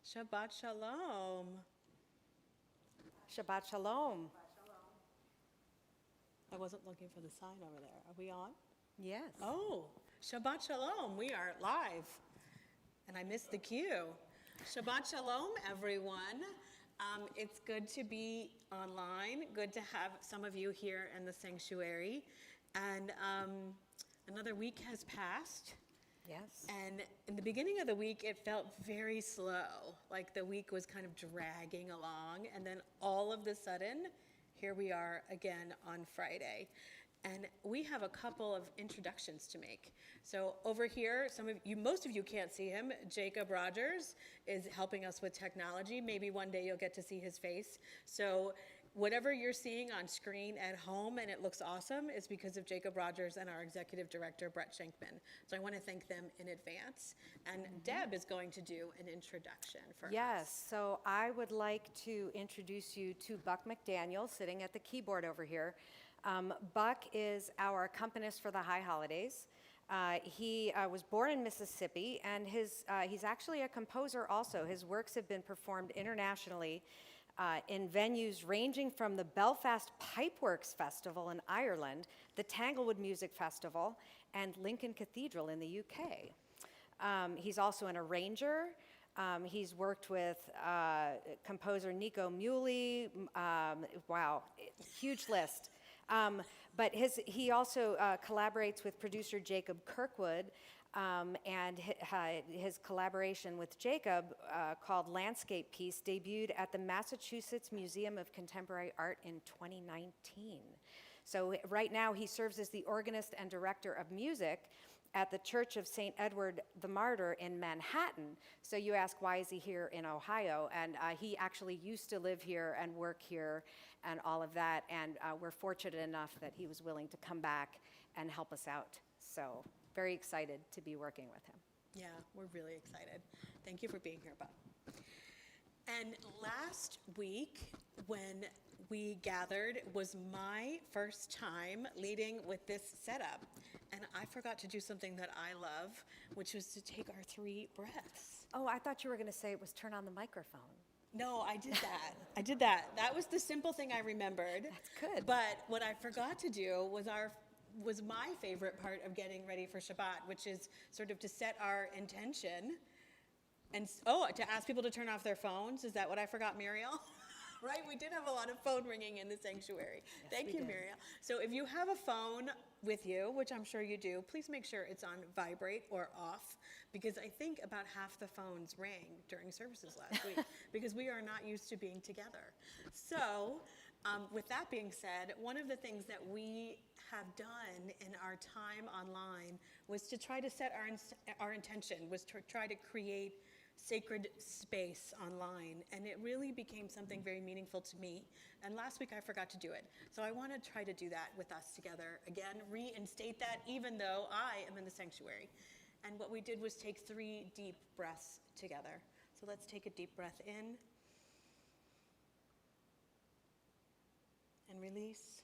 Shabbat Shalom. Shabbat Shalom. I wasn't looking for the sign over there. Are we on? Yes. Oh, Shabbat Shalom. We are live. And I missed the cue. Shabbat Shalom, everyone. It's good to be online. Good to have some of you here in the sanctuary. And another week has passed. Yes. And in the beginning of the week, it felt very slow, like the week was kind of dragging along. And then all of a sudden, here we are again on Friday. And we have a couple of introductions to make. So over here, most of you can't see him. Jacob Rogers is helping us with technology. Maybe one day you'll get to see his face. So whatever you're seeing on screen at home and it looks awesome is because of Jacob Rogers and our executive director, Brett Schenkman. So I want to thank them in advance. And Deb is going to do an introduction for us. Yes, so I would like to introduce you to Buck McDaniel, sitting at the keyboard over here. Buck is our accompanist for the High Holidays. He was born in Mississippi, and he's actually a composer also. His works have been performed internationally in venues ranging from the Belfast Pipeworks Festival in Ireland, the Tanglewood Music Festival, and Lincoln Cathedral in the UK. He's also an arranger. He's worked with composer Nico Muhly. Wow, huge list. But he also collaborates with producer Jacob Kirkwood, and his collaboration with Jacob, called Landscape Piece, debuted at the Massachusetts Museum of Contemporary Art in 2019. So right now he serves as the organist and director of music at the Church of St. Edward the Martyr in Manhattan. So you ask, why is he here in Ohio? And he actually used to live here and work here and all of that. And we're fortunate enough that he was willing to come back and help us out. So very excited to be working with him. Yeah, we're really excited. Thank you for being here, Bob. And last week, when we gathered, was my first time leading with this setup. And I forgot to do something that I love, which was to take our 3 breaths. Oh, I thought you were going to say it was turn on the microphone. No, I did that. I did that. That was the simple thing I remembered. That's good. But what I forgot to do was my favorite part of getting ready for Shabbat, which is sort of to set our intention and, to ask people to turn off their phones. Is that what I forgot, Muriel? Right, we did have a lot of phone ringing in the sanctuary. Yes, Thank you, did. Muriel. So if you have a phone with you, which I'm sure you do, please make sure it's on vibrate or off, because I think about half the phones rang during services last week, because we are not used to being together. So with that being said, one of the things that we have done in our time online was to try to set our intention, was to try to create sacred space online, and it really became something very meaningful to me. And last week I forgot to do it. So I want to try to do that with us together. Again, reinstate that even though I am in the sanctuary. And what we did was take 3 deep breaths together. So let's take a deep breath in and release.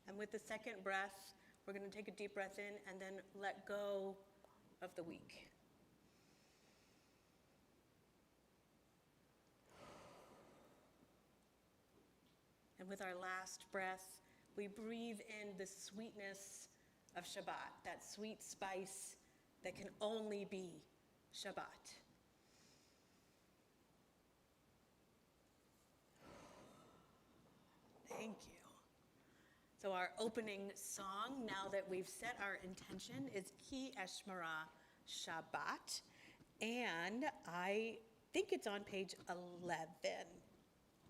And with the second breath, we're going to take a deep breath in and then let go of the week. And with our last breath, we breathe in the sweetness of Shabbat, that sweet spice that can only be Shabbat. Thank you. So our opening song, now that we've set our intention, is Ki Eshmara Shabbat. And I think it's on page 11.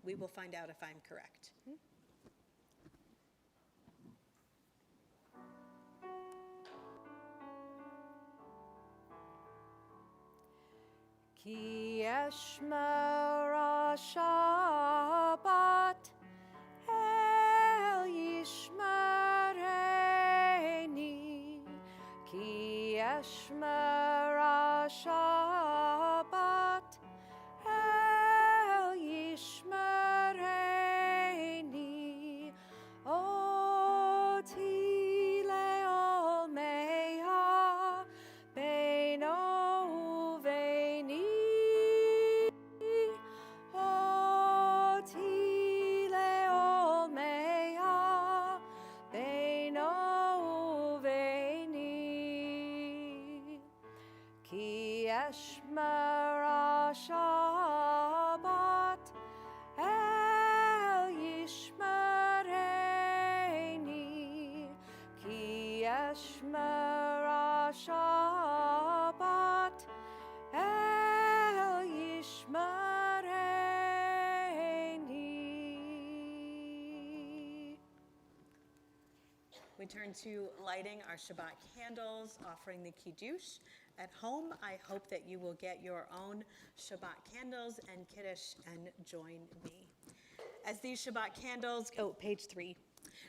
We will find out if I'm correct. Ki Eshmara Shabbat El Yishmareni. Ki Eshmara Shabbat El Yishmareni. Oti le'ol meha beino Ki eshmera Shabbat El Yishmereini. Ki eshmera Shabbat El Yishmereini. We turn to lighting our Shabbat candles, offering the Kiddush. At home, I hope that you will get your own Shabbat candles and Kiddush and join me. As these Shabbat candles, page 3.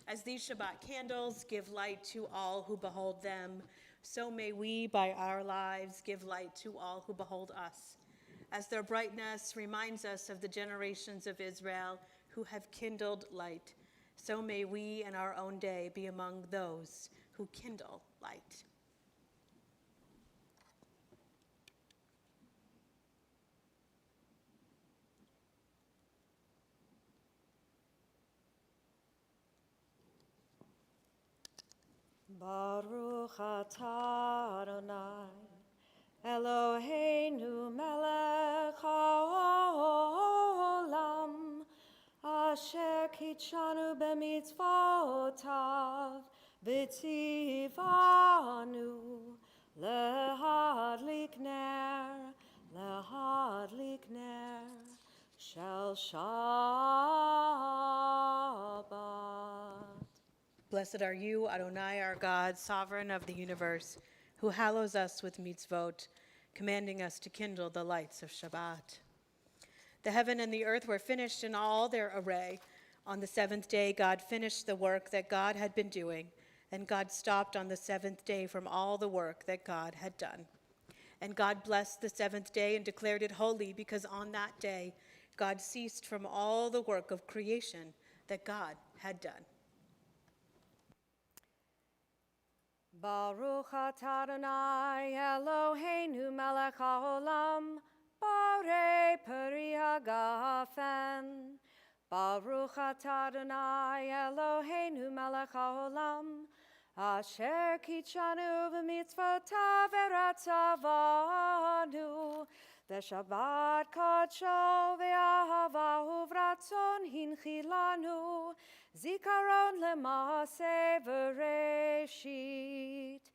As these Shabbat candles give light to all who behold them, so may we, by our lives, give light to all who behold us. As their brightness reminds us of the generations of Israel who have kindled light, so may we in our own day be among those who kindle light. Baruch atah Adonai, Eloheinu melech haolam, asher kitshanu b'mitzvotav, v'tzivanu lehadlik ner shel Shabbat. Blessed are you, Adonai, our God, sovereign of the universe, who hallows us with mitzvot, commanding us to kindle the lights of Shabbat. The heaven and the earth were finished in all their array. On the seventh day, God finished the work that God had been doing, and God stopped on the seventh day from all the work that God had done. And God blessed the seventh day and declared it holy, because on that day God ceased from all the work of creation that God had done. Baruch atah Adonai Eloheinu melech haolam, borei peri hagafen. Baruch atah Adonai Eloheinu melech haolam, asher kitshanu b'mitzvotav v'ratzavanu, v'shabbat kodsho v'ahava uvratzon hinchilanu, zikaron lema'aseh v'reshit,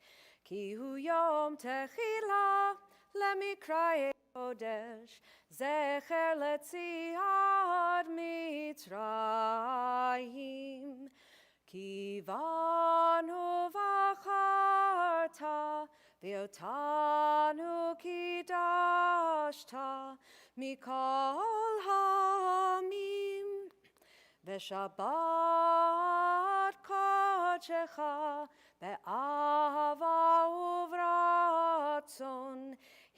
ki hu yom techila lemikra'e kodesh, zecher letziad mitzrayim, ki vanu v'acharta v'otanu kidashta mikol hamim, v'shabbat kodshecha be'ahava uvratzon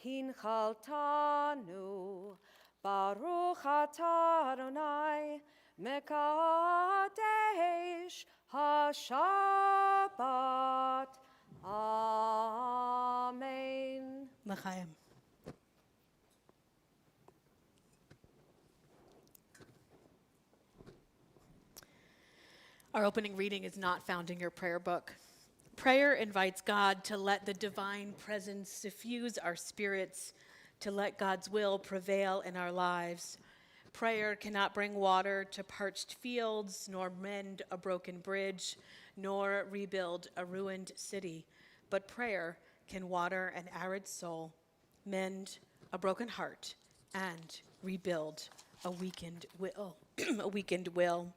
hinchaltanu. Baruch atah Adonai mekadesh haShabbat. Amen. L'chaim. Our opening reading is not found in your prayer book. Prayer invites God to let the divine presence suffuse our spirits, to let God's will prevail in our lives. Prayer cannot bring water to parched fields, nor mend a broken bridge, nor rebuild a ruined city. But prayer can water an arid soul, mend a broken heart, and rebuild a weakened will. A weakened will.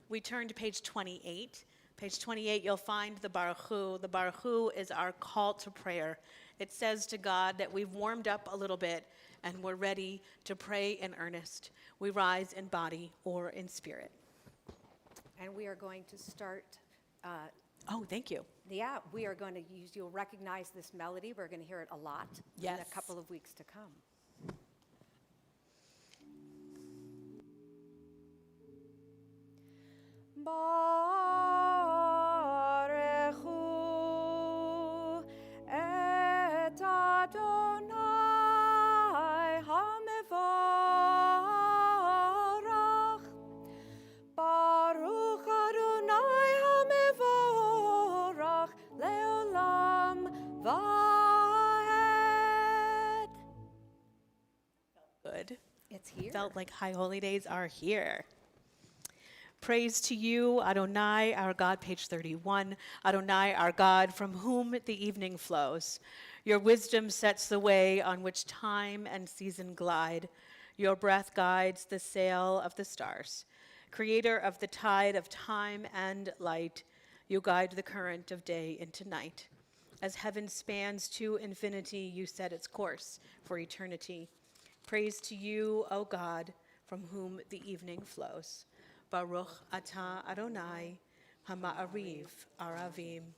We turn to page 28. Page 28, you'll find the Baruch Hu. The Baruch Hu is our call to prayer. It says to God that we've warmed up a little bit and we're ready to pray in earnest. We rise in body or in spirit. And we are going to start. Oh, thank you. Yeah, we are going to use, you'll recognize this melody. We're going to hear it a lot in Yes. a couple of weeks to come. Baruch Hu et Adonai hamevorach. Baruch Adonai hamevorach leolam va'ed. It's here. Felt like High Holy Days are here. Praise to you, Adonai, our God, page 31. Adonai, our God, from whom the evening flows. Your wisdom sets the way on which time and season glide. Your breath guides the sail of the stars. Creator of the tide of time and light, you guide the current of day into night. As heaven spans to infinity, you set its course for eternity. Praise to you, O God, from whom the evening flows. Baruch atah Adonai, hama'ariv aravim.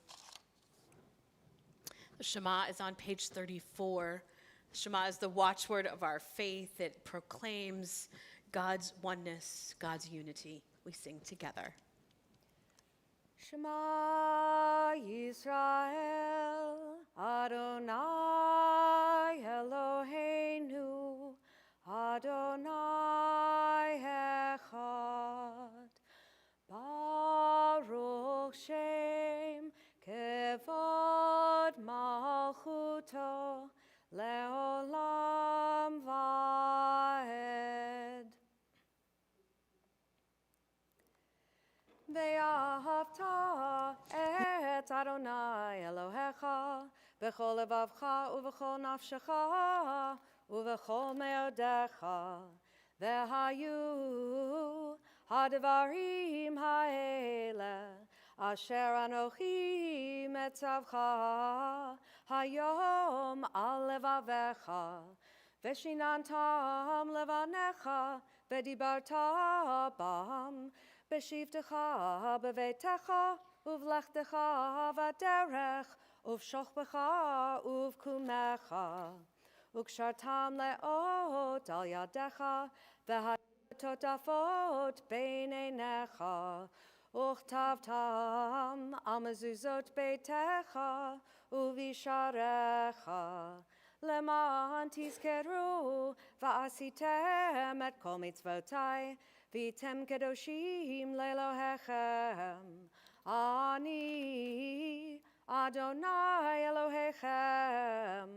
The Shema is on page 34. The Shema is the watchword of our faith. It proclaims God's oneness, God's unity. We sing together. Shema Yisrael, Adonai Eloheinu, Adonai Echad. Baruch Shem Kevod Malchuto Leolam Vaed. Ve'ahavta et Adonai Elohecha b'chol levavcha u'v'chol nafshecha u'v'chol me'odecha ve'hayu ha'devarim ha'ele asher anochi metzavcha hayom al levavecha ve'shinantam levanecha ve'dibarta bam Beshivtecha bevetecha uvlechtecha vaderech uvshochbecha uvkumecha ukshartam leot al yadecha vehatotafot beinenecha uchtavtam al mezuzot beitecha uvisharecha leman tizkeru va'asitem et kol mitzvotai Vitem kedoshim lelohechem, ani Adonai Elohechem,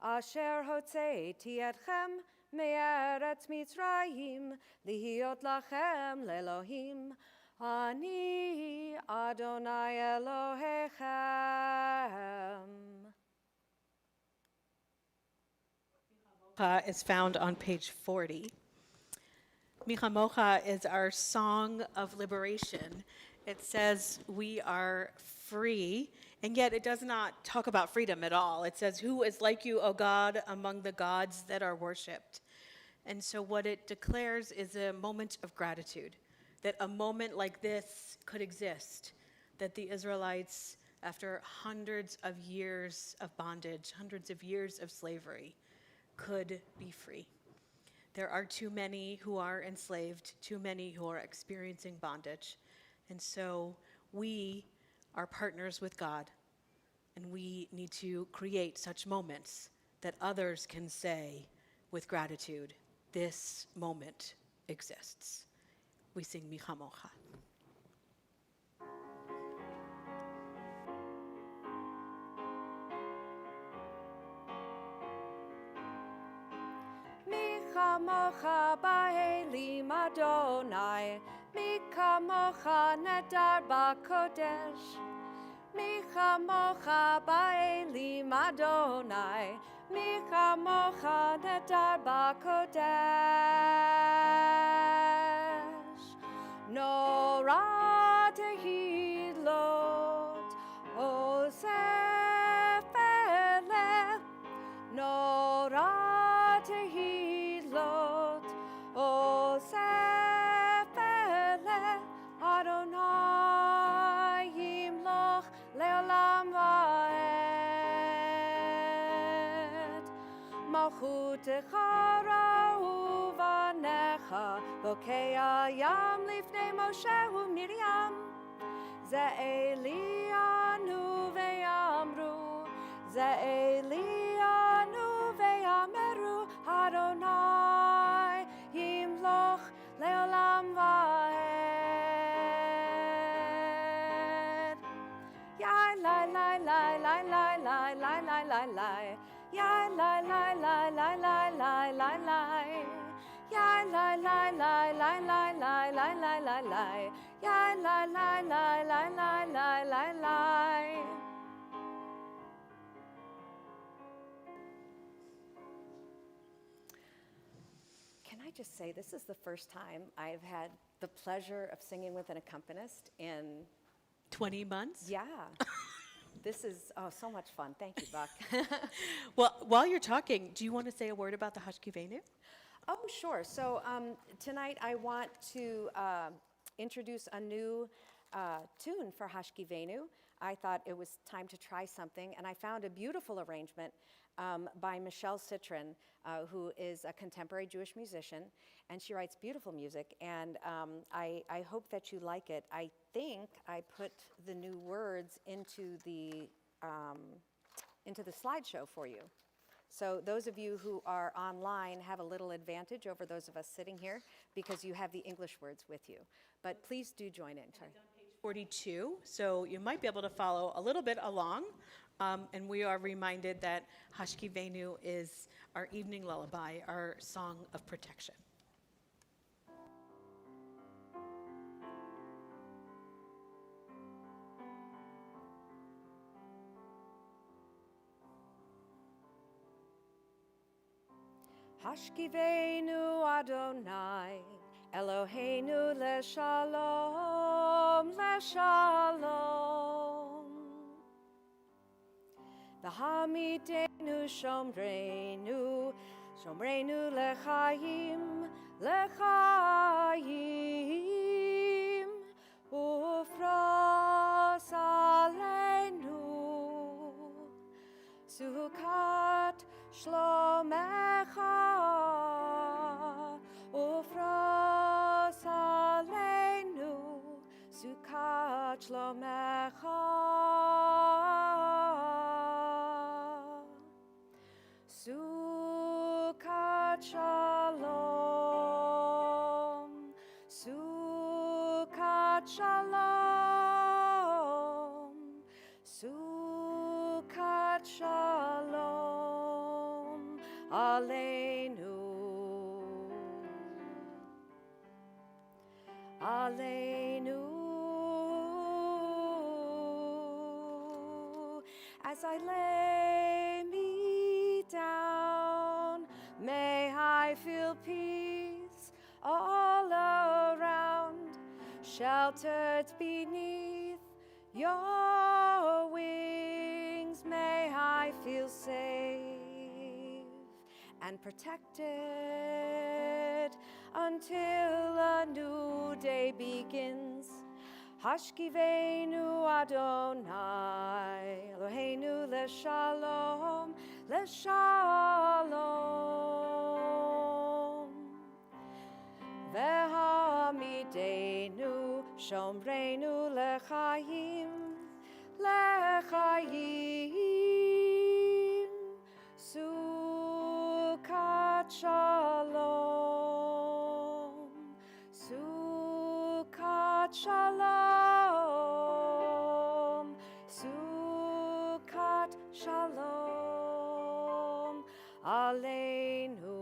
asher hotzeiti etchem me'eretz Mitzrayim, lihiot lachem lelohim, ani Adonai Elohechem. Is found on page 40. Micha Mocha is our song of liberation. It says we are free, and yet it does not talk about freedom at all. It says, who is like you, O God, among the gods that are worshipped? And so what it declares is a moment of gratitude, that a moment like this could exist, that the Israelites, after hundreds of years of bondage, hundreds of years of slavery, could be free. There are too many who are enslaved, too many who are experiencing bondage. And so we are partners with God, and we need to create such moments that others can say with gratitude, this moment exists. We sing Micha Mocha. Micha mocha ba'elim Adonai, Micha mocha nedar ba'kodesh. Micha mocha ba'elim Adonai, Micha mocha nedar ba'kodesh. Nora tehilot, osef eleh, Nora tehilot, osef eleh, Adonai yimloch leolam vaed. Malchutecha ra'u vanecha, bokei hayam lifnei Moshe u'Miriam. Ze Elianu ve'amru, Ze Elianu ve'ameru, Adonai yimloch leolam vaed. Yai lai lai lai lai lai lai lai lai lai lai. Yai lai lai lai lai lai lai lai lai. Ya la la la la la la la la la la. Ya la la la la la la la la. Can I just say, this is the first time I've had the pleasure of singing with an accompanist in, 20 months? yeah. This is, so much fun. Thank you, Buck. Well, while you're talking, do you want to say a word about the Hashkivenu? Oh, sure. So tonight I want to introduce a new tune for Hashkivenu. I thought it was time to try something, and I found a beautiful arrangement by Michelle Citron, who is a contemporary Jewish musician, and she writes beautiful music, and I hope that you like it. I think I put the new words into the slideshow for you. So those of you who are online have a little advantage over those of us sitting here because you have the English words with you. But please do join in. Sorry. 42, so you might be able to follow a little bit along. And we are reminded that Hashkivenu is our evening lullaby, our song of protection. Hashkivenu Adonai, Eloheinu leshalom, leshalom. V'hamidenu shomreinu, shomreinu lechaim, lechaim. Ufros aleinu, Sukat shlomecha, ufros aleinu, Sukat shlomecha. Sukat shalom, Sukat shalom, Sukat shalom aleinu, aleinu. As I lay me down, may I feel peace all around, sheltered beneath your wings. May I feel safe and protected until a new day begins. Hashkivenu Adonai, Eloheinu leshalom, leshalom. Vehamidenu shomreinu lechaim, lechaim. Sukat shalom, Sukat shalom, Sukat shalom aleinu,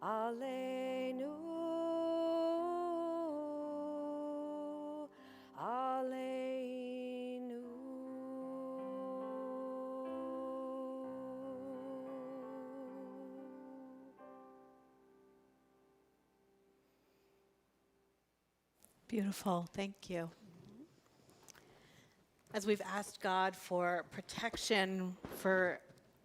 aleinu, aleinu. Beautiful, thank you. As we've asked God for protection, for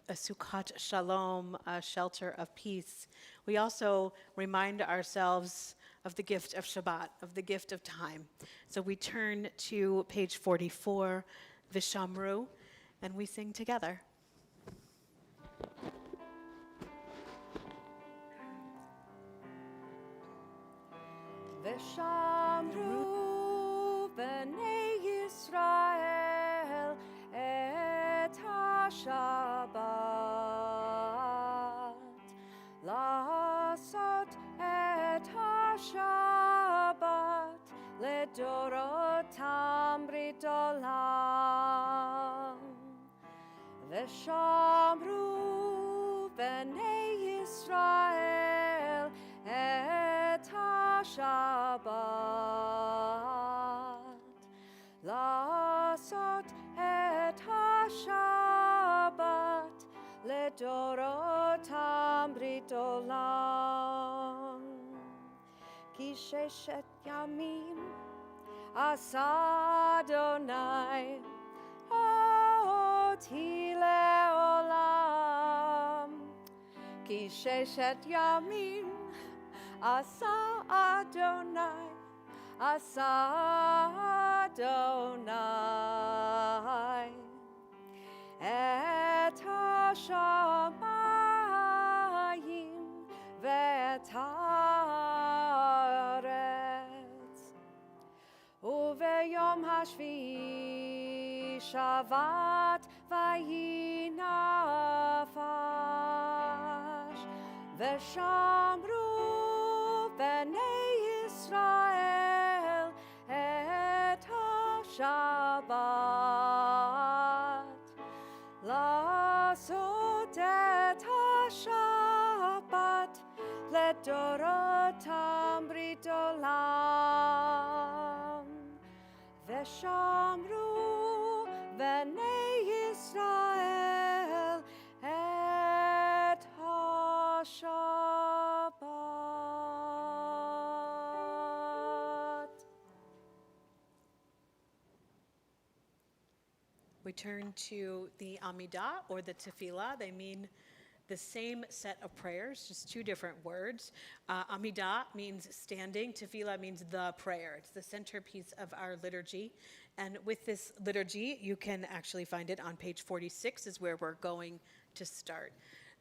a Sukkot Shalom, a shelter of peace, we also remind ourselves of the gift of Shabbat, of the gift of time. So we turn to page 44, Vishamru, and we sing together. Veshamru b'nei Yisrael et ha-Shabbat, la'asot et ha-Shabbat ledorotam brit olam. Veshamru השבת, לעשות את השבת לדורותם ברית עולם. כי 6 ימים עשה אדוני אותי לעולם. כי 6 ימים עשה אדוני, עשה אדוני את השמיים ואת הארץ. וביום השביעי שבת ויהי נפש, ושמרו בני ישראל את השבת, לעשות את השבת לדורותם ברית עולם. ושמרו בני ישראל את השבת. We turn to the Amidah or the Tefillah. They mean the same set of prayers, just 2 different words. Amidah means standing. Tefillah means the prayer. It's the centerpiece of our liturgy. And with this liturgy, you can actually find it on page 46 is where we're going to start.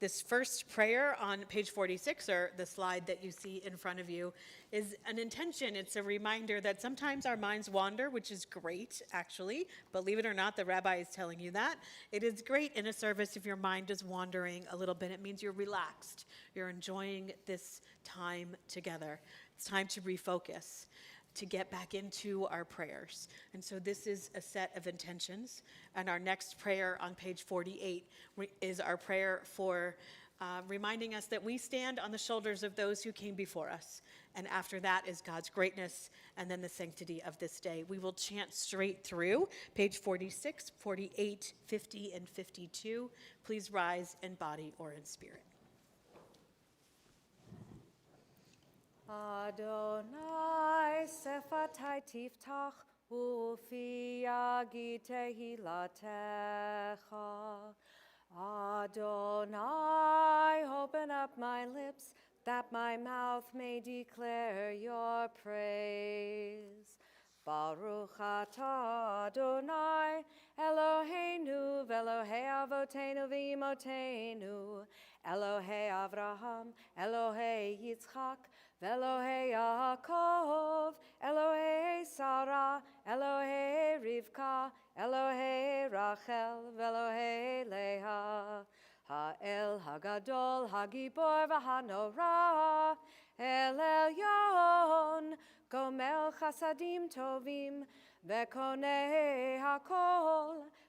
This first prayer on page 46, or the slide that you see in front of you, is an intention. It's a reminder that sometimes our minds wander, which is great, actually. Believe it or not, the rabbi is telling you that. It is great in a service if your mind is wandering a little bit. It means you're relaxed. You're enjoying this time together. It's time to refocus, to get back into our prayers. And so this is a set of intentions. And our next prayer on page 48 is our prayer for reminding us that we stand on the shoulders of those who came before us. And after that is God's greatness and then the sanctity of this day. We will chant straight through page 46, 48, 50, and 52. Please rise in body or in spirit. Adonai sefatai tiftach ufi yagi tehilatecha. Adonai, open up my lips that my mouth may declare your praise. Baruch atah Adonai Eloheinu v'Elohei avotenu v'imotenu, Elohei Avraham, Elohei Yitzchak, v'Elohei Yaakov, Elohei Sarah, Elohei Rivka, Elohei Rachel, v'Elohei Leah. Ha'el Hagadol, Hagibor v'Hanora, El Elyon, Gomel Chasadim Tovim, Vekonei Hakol,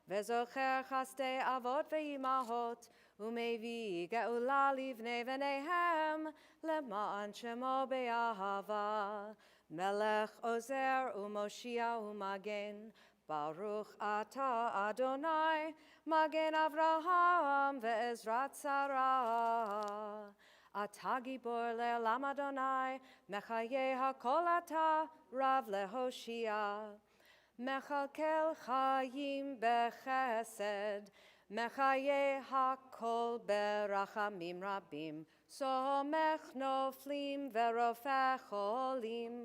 Vezocher Chastei Avot ve'imahot, Umevi Geula Livnei v'neihem, Lema'an Shemo be'ahava, Melech Ozer u'Moshia u'Magen, Baruch Atah Adonai, Magen Avraham ve'Ezrat Sarah. Atah Gibor le'olam Adonai, Mechaye hakol atah, Rav lehoshia. Mechalkel chayim bechesed, Mechaye hakol berachamim rabim, Somech noflim verofech cholim,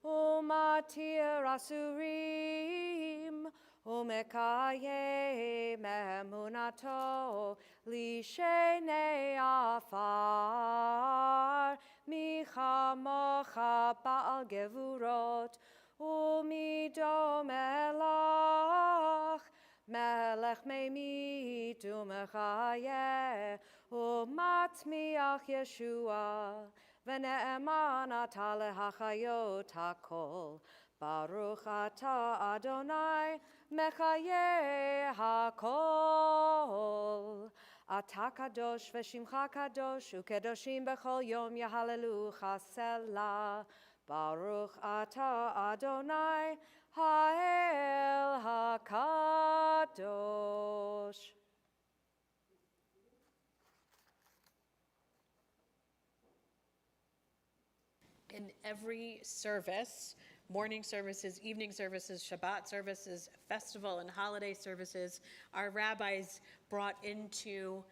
Umatir asurim, Umekayem emunato, Lishenei afar, Michamocha ba'al gevurot, Umido melach, Melech meimit umechayeh, Umatmiach Yeshua, V'ne'eman atah lehachayot hakol, Baruch atah Adonai, Mechayeh hakol. Atah kadosh v'shimcha kadosh, u'kedoshim b'chol yom yahalelu chasela. Baruch Ata Adonai Ha'el HaKadosh. In every service, morning services, evening services, Shabbat services, festival and holiday services, our rabbis brought into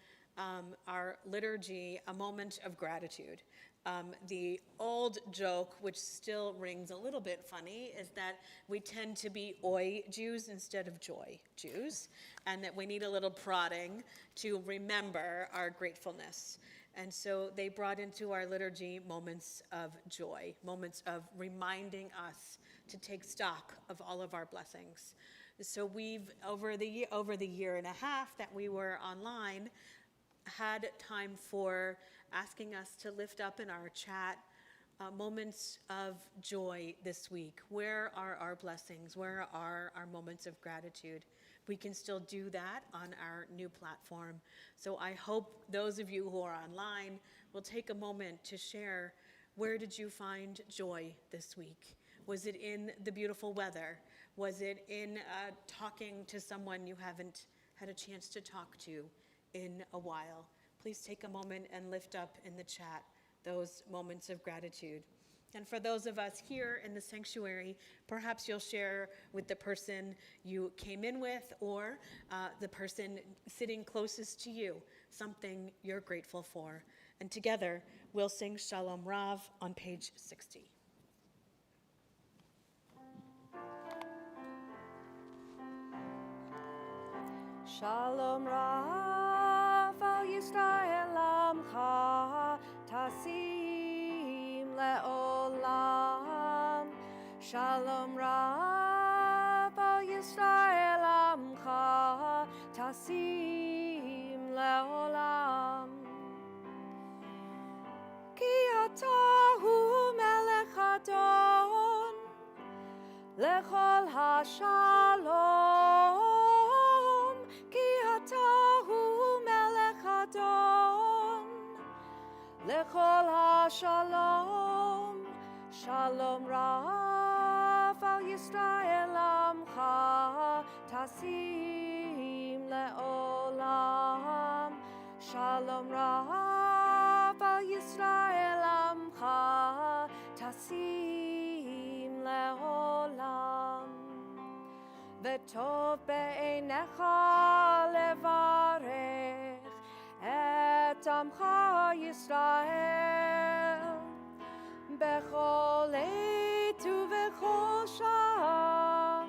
our liturgy a moment of gratitude. The old joke, which still rings a little bit funny, is that we tend to be oi Jews instead of joy Jews, and that we need a little prodding to remember our gratefulness. And so they brought into our liturgy moments of joy, moments of reminding us to take stock of all of our blessings. So we've, over the year and a half that we were online, had time for asking us to lift up in our chat moments of joy this week. Where are our blessings? Where are our moments of gratitude? We can still do that on our new platform. So I hope those of you who are online will take a moment to share, where did you find joy this week? Was it in the beautiful weather? Was it in talking to someone you haven't had a chance to talk to in a while? Please take a moment and lift up in the chat those moments of gratitude. And for those of us here in the sanctuary, perhaps you'll share with the person you came in with or the person sitting closest to you something you're grateful for. And together, we'll sing Shalom Rav on page 60. Shalom Rav al Yisrael Amcha Tasim Le'olam. Shalom Rav al Yisrael Amcha Tasim Le'olam. Ki ata hu melech adon lechol hashalom. Lechol ha-shalom, shalom Rav al Yisrael Amcha Tasim Le'olam. Shalom Rav al Yisrael Amcha Tasim Le'olam. V'tov be'einecha levarech et Amcha Yisrael bechol eit uvechol shah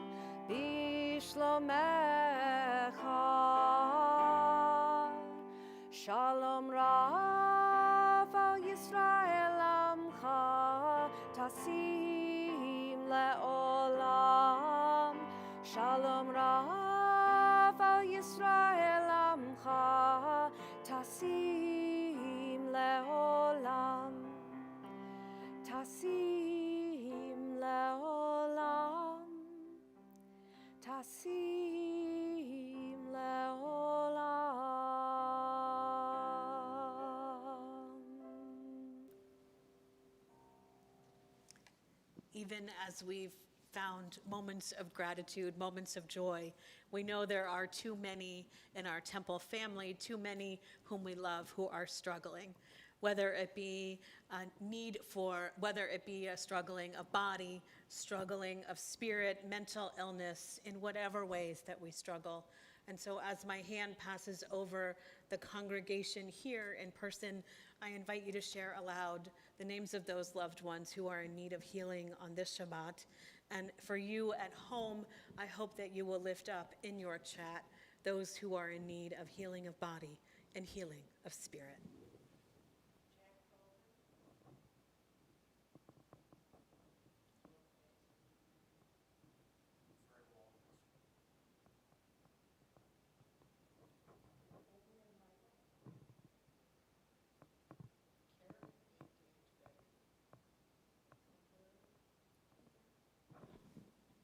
bishlomecha. Shalom Rav al Yisrael Amcha Tasim Le'olam. Shalom Rav al Yisrael Amcha Tasim Le'olam. Tasim Le'olam. Tasim Le'olam. Even as we've found moments of gratitude, moments of joy, we know there are too many in our temple family, too many whom we love who are struggling, whether it be a need for, whether it be a struggling of body, struggling of spirit, mental illness, in whatever ways that we struggle. And so as my hand passes over the congregation here in person, I invite you to share aloud the names of those loved ones who are in need of healing on this Shabbat. And for you at home, I hope that you will lift up in your chat those who are in need of healing of body and healing of spirit.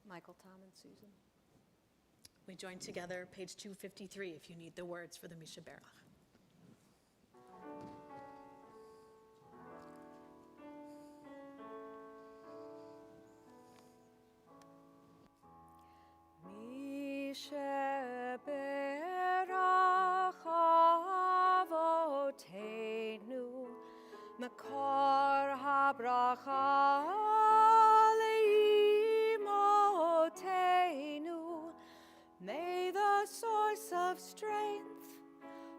Michael, Tom, and Susan. We join together, page 253, if you need the words for the Mishaberach. sheberach avotenu makor habracha leimotenu. May the source of strength,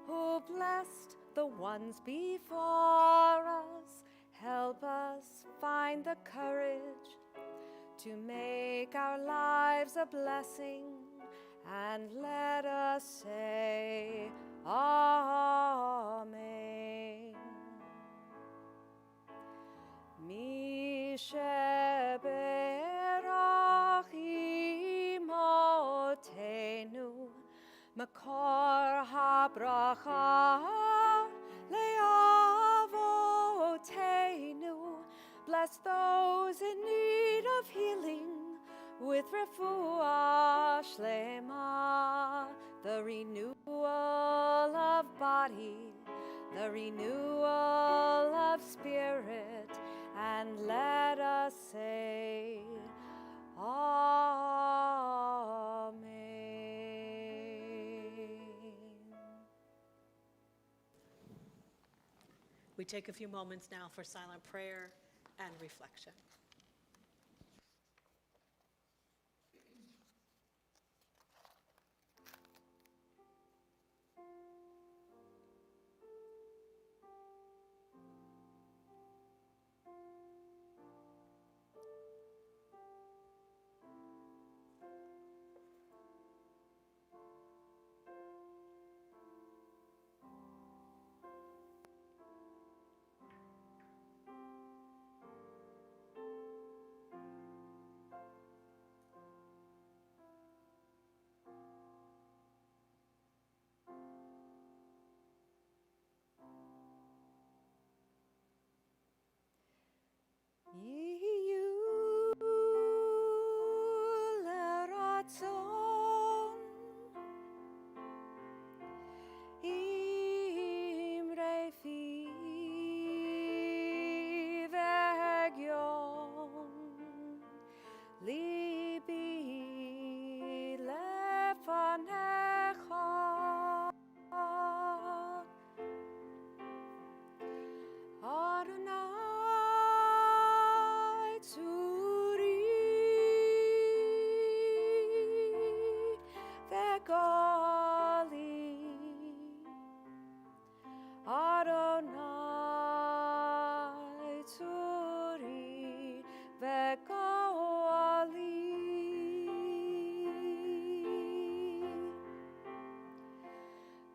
who blessed the ones before us, help us find the courage to make our lives a blessing, and let us say Amen. Mi sheberach imotenu makor habracha leavotenu. Bless those in need of healing with refuah shlema, the renewal of body, the renewal of spirit, and let us say Amen. We take a few moments now for silent prayer and reflection.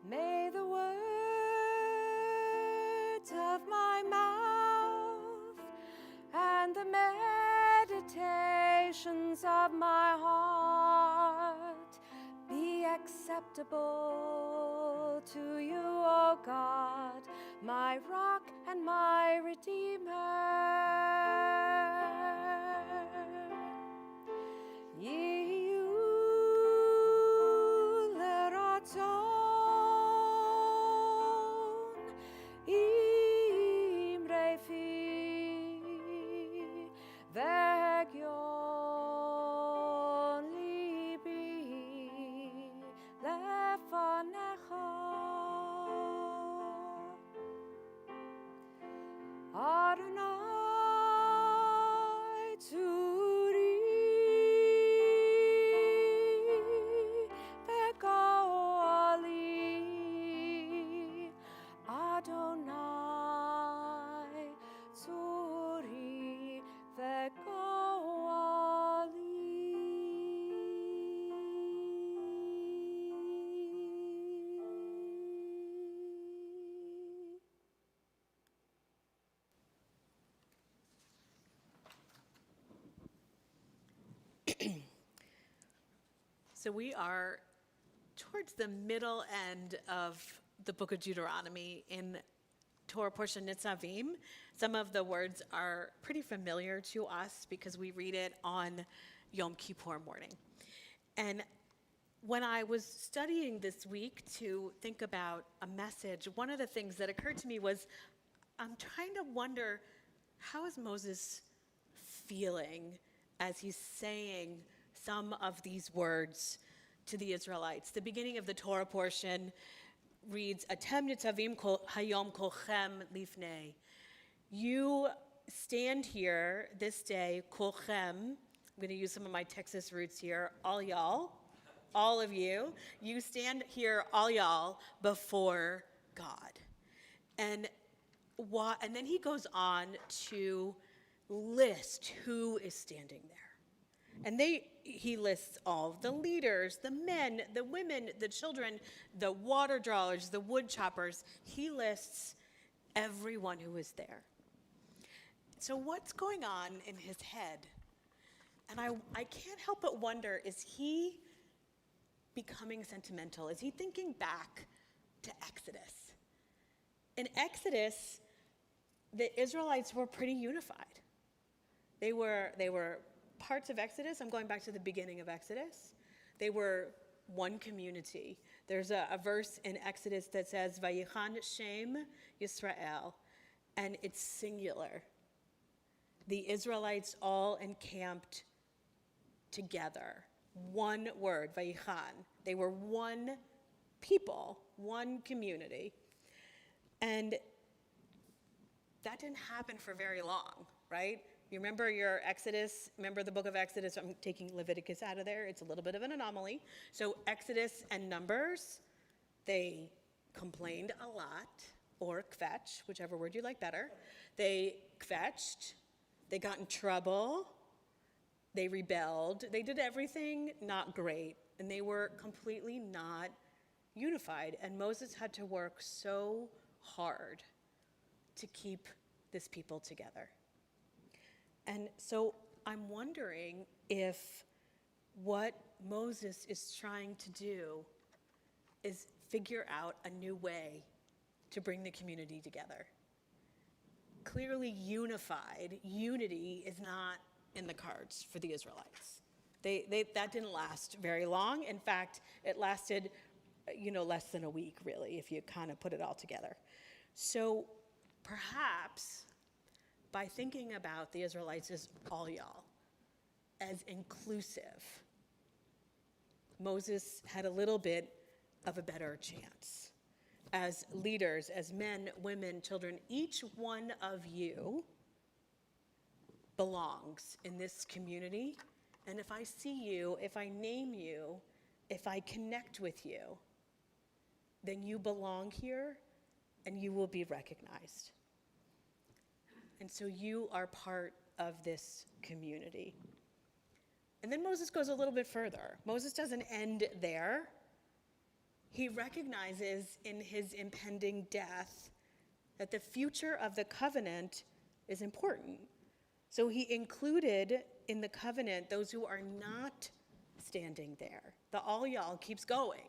May the words of my mouth and the meditations of my heart be acceptable to you, O God, my rock and my redeemer. So we are towards the middle end of the book of Deuteronomy in Torah portion Nitzavim. Some of the words are pretty familiar to us because we read it on Yom Kippur morning. And when I was studying this week to think about a message, one of the things that occurred to me was I'm trying to wonder, how is Moses feeling as he's saying some of these words to the Israelites. The beginning of the Torah portion reads, Atem nitzavim hayom kolchem lifnei. You stand here this day, kolchem. I'm going to use some of my Texas roots here. All y'all, all of you, you stand here, all y'all, before God. And then he goes on to list who is standing there. And he lists all the leaders, the men, the women, the children, the water drawers, the wood choppers. He lists everyone who is there. So what's going on in his head? And I can't help but wonder, is he becoming sentimental? Is he thinking back to Exodus? In Exodus, the Israelites were pretty unified. They were parts of Exodus. I'm going back to the beginning of Exodus. They were one community. There's a verse in Exodus that says, Vayichan Shem Yisrael, and it's singular. The Israelites all encamped together. One word, Vayichan. They were one people, one community. And that didn't happen for very long, right? You remember your Exodus, remember the book of Exodus? I'm taking Leviticus out of there. It's a little bit of an anomaly. So Exodus and Numbers, they complained a lot, or kvetch, whichever word you like better. They kvetched, they got in trouble, they rebelled, they did everything not great, and they were completely not unified. And Moses had to work so hard to keep this people together. And so I'm wondering if what Moses is trying to do is figure out a new way to bring the community together. Clearly unified, unity is not in the cards for the Israelites. That didn't last very long. In fact, it lasted, less than a week, really, if you kind of put it all together. So perhaps by thinking about the Israelites as all y'all, as inclusive, Moses had a little bit of a better chance. As leaders, as men, women, children, each one of you belongs in this community. And if I see you, if I name you, if I connect with you, then you belong here and you will be recognized. And so you are part of this community. And then Moses goes a little bit further. Moses doesn't end there. He recognizes in his impending death that the future of the covenant is important. So he included in the covenant those who are not standing there. The all y'all keeps going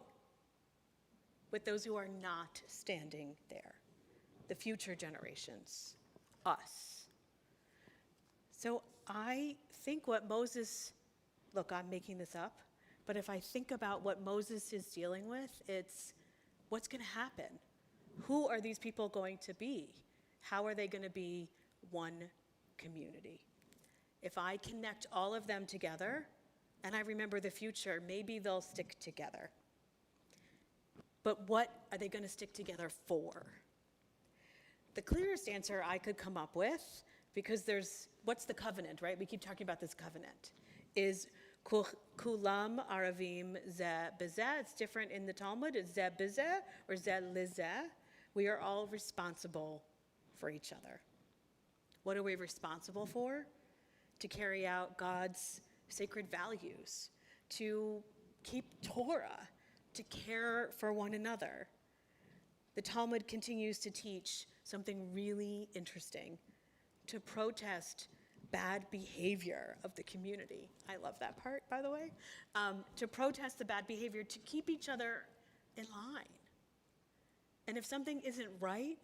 with those who are not standing there, the future generations, us. So I think what Moses, look, I'm making this up, but if I think about what Moses is dealing with, it's what's going to happen? Who are these people going to be? How are they going to be one community? If I connect all of them together, and I remember the future, maybe they'll stick together. But what are they going to stick together for? The clearest answer I could come up with, because what's the covenant, right? We keep talking about this covenant, is Kulam Aravim Zeh Bezeh. It's different in the Talmud. It's Zeh Bezeh or Zeh Lizeh. We are all responsible for each other. What are we responsible for? To carry out God's sacred values, to keep Torah, to care for one another. The Talmud continues to teach something really interesting, to protest bad behavior of the community. I love that part, by the way. To protest the bad behavior, to keep each other in line. And if something isn't right,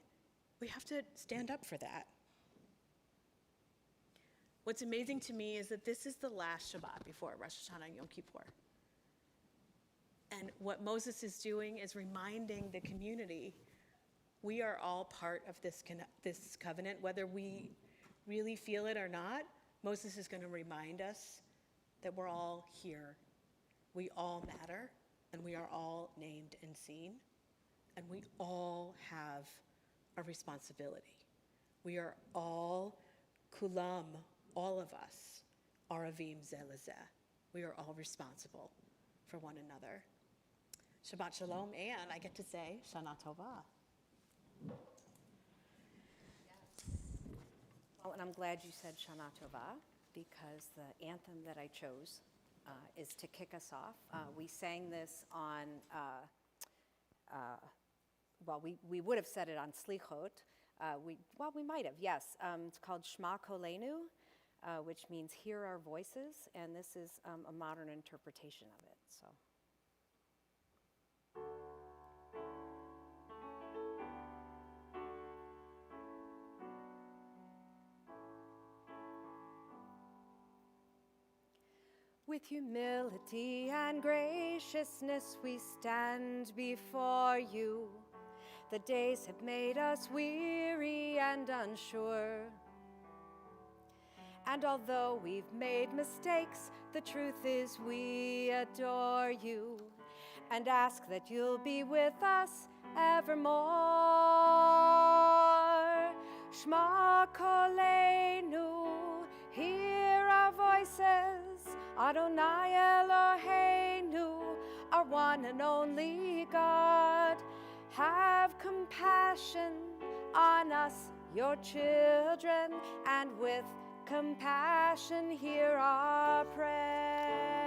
we have to stand up for that. What's amazing to me is that this is the last Shabbat before Rosh Hashanah and Yom Kippur. And what Moses is doing is reminding the community, we are all part of this covenant, whether we really feel it or not. Moses is going to remind us that we're all here. We all matter. and we are all named and seen, and we all have a responsibility. We are all kulam, all of us, aravim zeh lezeh. We are all responsible for one another. Shabbat shalom, and I get to say Shana Tova. Oh, and I'm glad you said Shana Tova, because the anthem that I chose is to kick us off. We sang this on, we would have said it on Slichot. We might have, yes. It's called Shema Kolenu, which means hear our voices, and this is a modern interpretation of it. So. With humility and graciousness we stand before you. The days have made us weary and unsure. And although we've made mistakes, the truth is we adore you and ask that you'll be with us evermore. Shema Kolenu, hear our voices. Adonai Eloheinu, our one and only God. Have compassion on us, your children, and with compassion hear our prayer.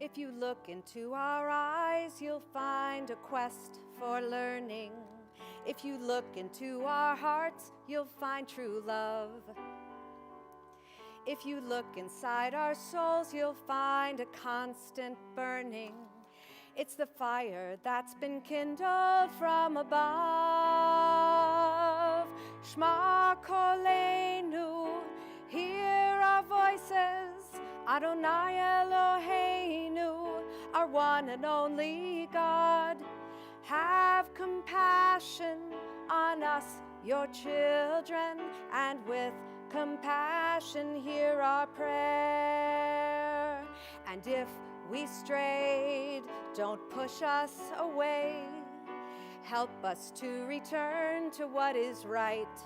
If you look into our eyes, you'll find a quest for learning. If you look into our hearts, you'll find true love. If you look inside our souls, you'll find a constant burning. It's the fire that's been kindled from above. Shema Kolenu, hear our voices. Adonai Eloheinu, our one and only God. Have compassion on us, your children, and with compassion hear our prayer. And if we strayed, don't push us away. Help us to return to what is right.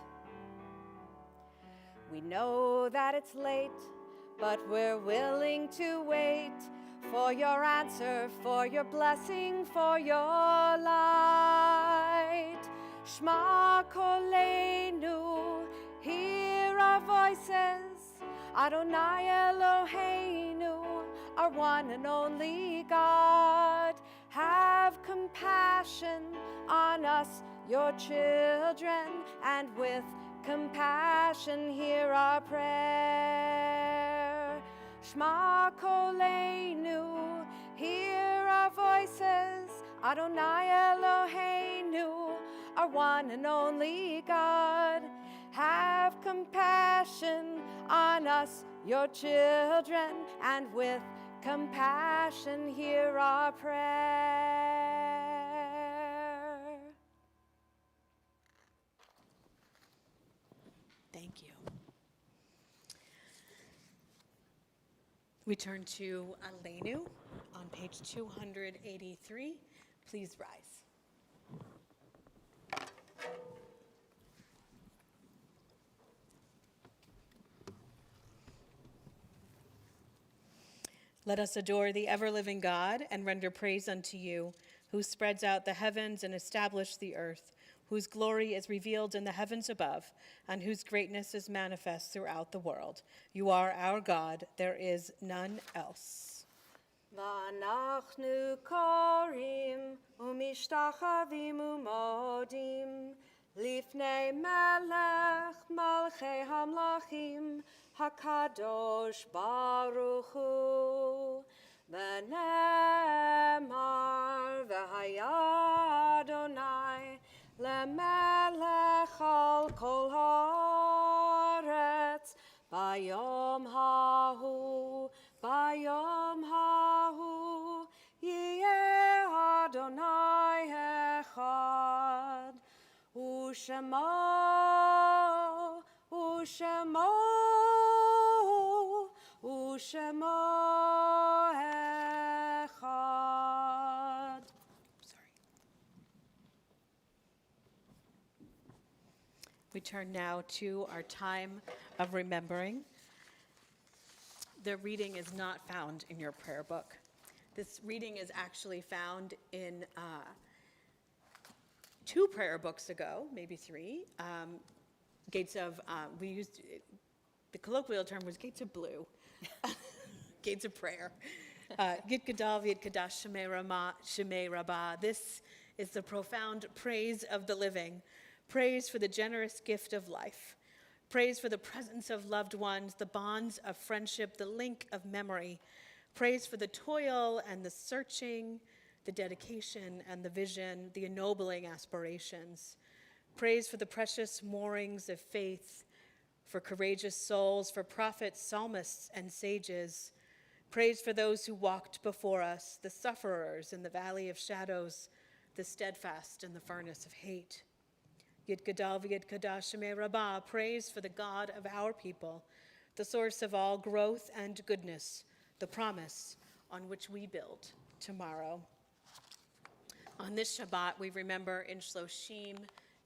We know that it's late, but we're willing to wait for your answer, for your blessing, for your light. Shema Kolenu, hear our voices. Adonai Eloheinu, our one and only God. Have compassion on us, your children, and with compassion hear our prayer. Shema Kolenu, hear our voices. Adonai Eloheinu, our one and only God. Have compassion on us, your children, and with compassion hear our prayer. Thank you. We turn to Aleinu on page 283. Please rise. Let us adore the ever-living God and render praise unto you, who spreads out the heavens and established the earth, whose glory is revealed in the heavens above, and whose greatness is manifest throughout the world. You are our God, there is none else. V'anachnu korim umishtachavim umodim lifnei melech malchei hamlachim hakadosh baruch hu v'nemar v'haya Adonai lemelech al kol haaretz bayom hahu yeh Adonai echad u'shemo Ushemo, Ushemo Echad. Sorry. We turn now to our time of remembering. The reading is not found in your prayer book. This reading is actually found in 2 prayer books ago, maybe 3. Gates of, we used, the colloquial term was Gates of Blue, Gates of Prayer. Yit Gadal V'Yit Kadash Shemei Rabbah. This is the profound praise of the living, praise for the generous gift of life, praise for the presence of loved ones, the bonds of friendship, the link of memory, praise for the toil and the searching, the dedication and the vision, the ennobling aspirations, praise for the precious moorings of faith, for courageous souls, for prophets, psalmists, and sages, praise for those who walked before us, the sufferers in the valley of shadows, the steadfast in the furnace of hate. Yit Gadal V'Yit Kadash Shemei Rabbah, praise for the God of our people, the source of all growth and goodness, the promise on which we build tomorrow. On this Shabbat, we remember in Shloshim,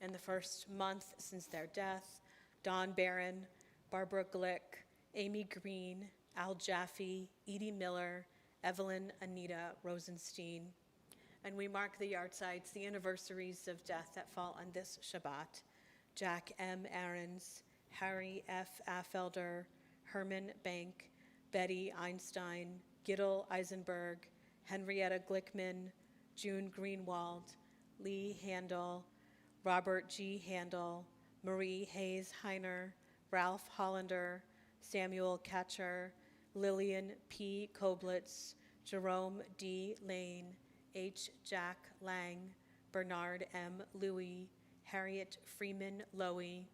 in the first month since their death, Don Barron, Barbara Glick, Amy Green, Al Jaffe, Edie Miller, Evelyn Anita Rosenstein. And we mark the yahrzeits, the anniversaries of death that fall on this Shabbat. Jack M. Ahrens, Harry F. Affelder, Herman Bank, Betty Einstein, Gittel Eisenberg, Henrietta Glickman, June Greenwald, Lee Handel, Robert G. Handel, Marie Hayes Heiner, Ralph Hollander, Samuel Katcher, Lillian P. Koblitz, Jerome D. Lane, H. Jack Lang, Bernard M. Louis, Harriet Freeman Lowy,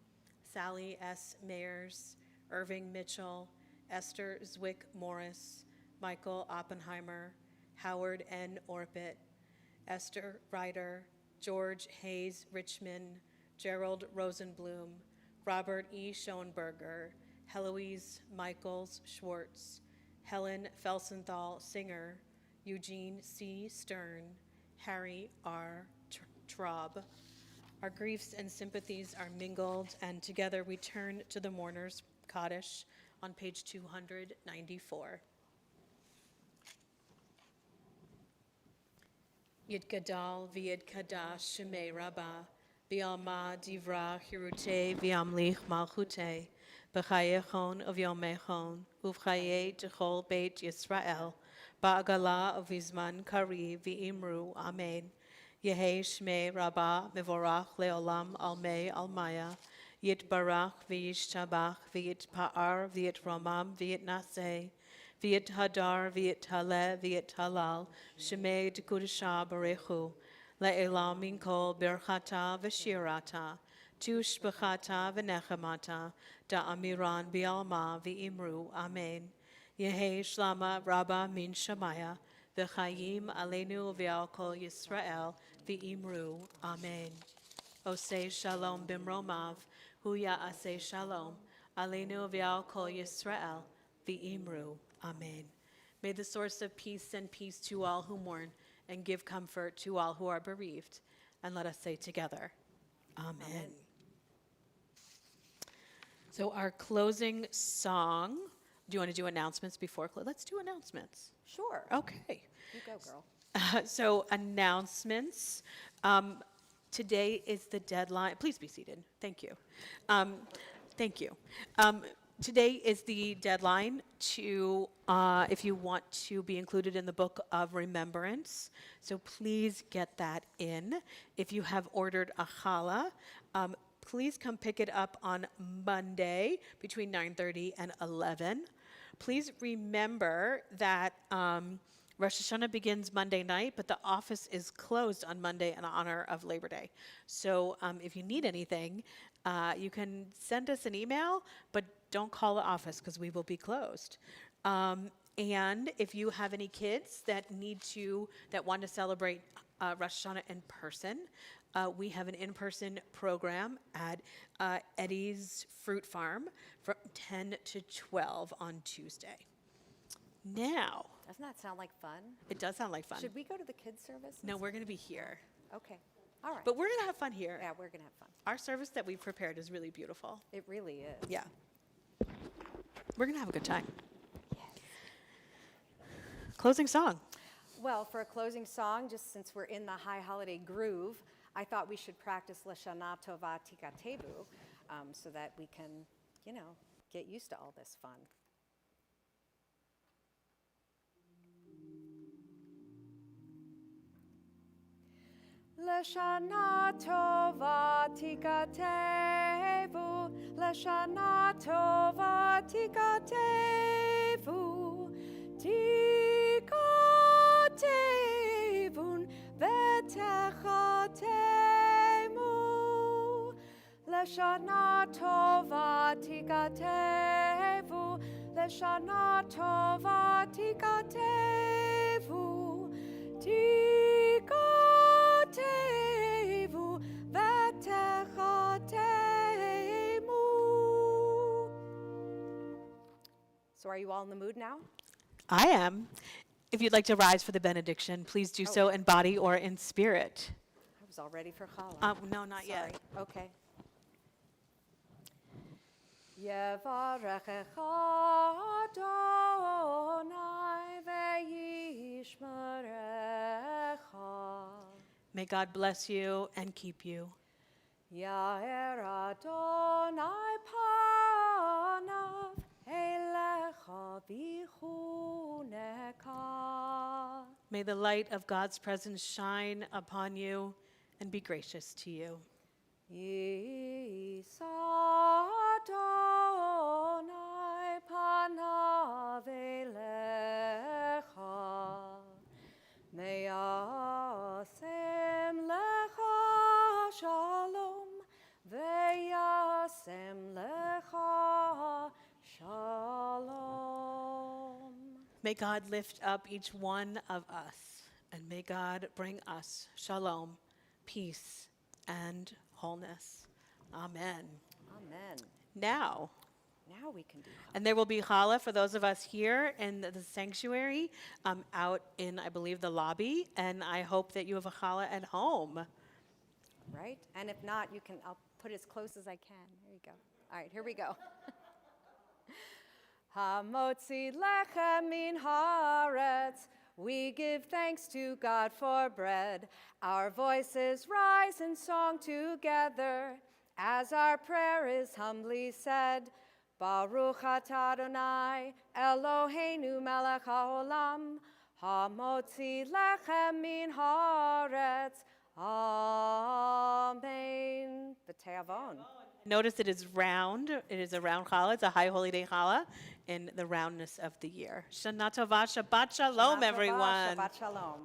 Sally S. Mayers, Irving Mitchell, Esther Zwick Morris, Michael Oppenheimer, Howard N. Orpit, Esther Ryder, George Hayes Richmond, Gerald Rosenblum, Robert E. Schoenberger, Heloise Michaels Schwartz, Helen Felsenthal Singer, Eugene C. Stern, Harry R. Traub. Our griefs and sympathies are mingled, and together we turn to the mourner's Kaddish on page 294. Yit Gadal V'Yit Kadash Shemei Rabbah, B'Alma Divra Hirute V'Amlich Malchute, B'Chayechon Uv'Yomechon, Uv'Chaye Techol Beit Yisrael, Ba'agala Uv'Izman Kari V'Imru Amen. Yehi Shmei Rabbah Mevorach Leolam Almei Almaya, Yit Barach V'Yishtabach V'Yit Pa'ar V'Yit Romam V'Yit Naseh, V'Yit Hadar V'Yit Haleh V'Yit Halal, Shemei D'Kudashah Barechu, Le'elam Min Kol Berchata V'Shirata, Tush B'chata V'Nechemata, Da'amiran B'Alma V'Imru Amen. Yehi Shlama Rabbah Min Shemaya, V'Chayim Aleinu V'Al Kol Yisrael V'Imru Amen. Osei Shalom Bimromav, Huya Aseh Shalom, Aleinu V'Al Kol Yisrael V'Imru Amen. May the source of peace send peace to all who mourn and give comfort to all who are bereaved. And let us say together, Amen. So our closing song, do you want to do announcements before? Let's do announcements. Sure. Okay. You go, girl. So announcements. Today is the deadline. Please be seated. Thank you. Thank you. Today is the deadline to, if you want to be included in the Book of Remembrance. So please get that in. If you have ordered a challah, please come pick it up on Monday between 9:30 and 11. Please remember that Rosh Hashanah begins Monday night, but the office is closed on Monday in honor of Labor Day. So if you need anything, you can send us an email, but don't call the office because we will be closed. And if you have any kids that want to celebrate Rosh Hashanah in person, we have an in-person program at Eddie's Fruit Farm from 10 to 12 on Tuesday. Now, Doesn't that sound like fun? it does sound like fun. Should we go to the kids' service? No, we're going to be here. Okay. All right. But we're going to have fun here. Yeah, we're going to have fun. Our service that we've prepared is really beautiful. It really is. Yeah. We're going to have a good time. Yes. Closing song. Well, for a closing song, just since we're in the high holiday groove, I thought we should practice Lashana Tova Tikatevu so that we can, get used to all this fun. Lashana Tova Tikatevu, Lashana Tova Tikatevu, Tikatevun Vetechatemu, Lashana Tova Tikatevu, Lashana Tova Tikatevu, Tikatevu Vetechatemu. So are you all in the mood now? I am. If you'd like to rise for the benediction, please do so in body or in spirit. I was all ready for challah. No, not yet. Sorry. Okay. Yevarechecha Adonai ve'yishmerecha. May God bless you and keep you. Yair Adonai panav elecha v'chunecha. May the light of God's presence shine upon you and be gracious to you. Yisa Adonai panav elecha. Me'asem lecha shalom, ve'yasem lecha shalom. May God lift up each one of us, and may God bring us shalom, peace, and wholeness. Amen. Amen. Now We can do challah. and there will be challah for those of us here in the sanctuary, out in, I believe, the lobby. And I hope that you have a challah at home. Right? And if not, I'll put it as close as I can. There you go. All right, here we go. Hamotzi lechem min haaretz. We give thanks to God for bread. Our voices rise in song together as our prayer is humbly said. Baruch atah Adonai Eloheinu melech haolam, hamotzi lechem min haaretz. Amen. V'te'avon. Notice it is round. It is a round challah. It's a high holy day challah in the roundness of the year. Shana Tova, Shabbat Shalom, everyone. Shabbat Shalom.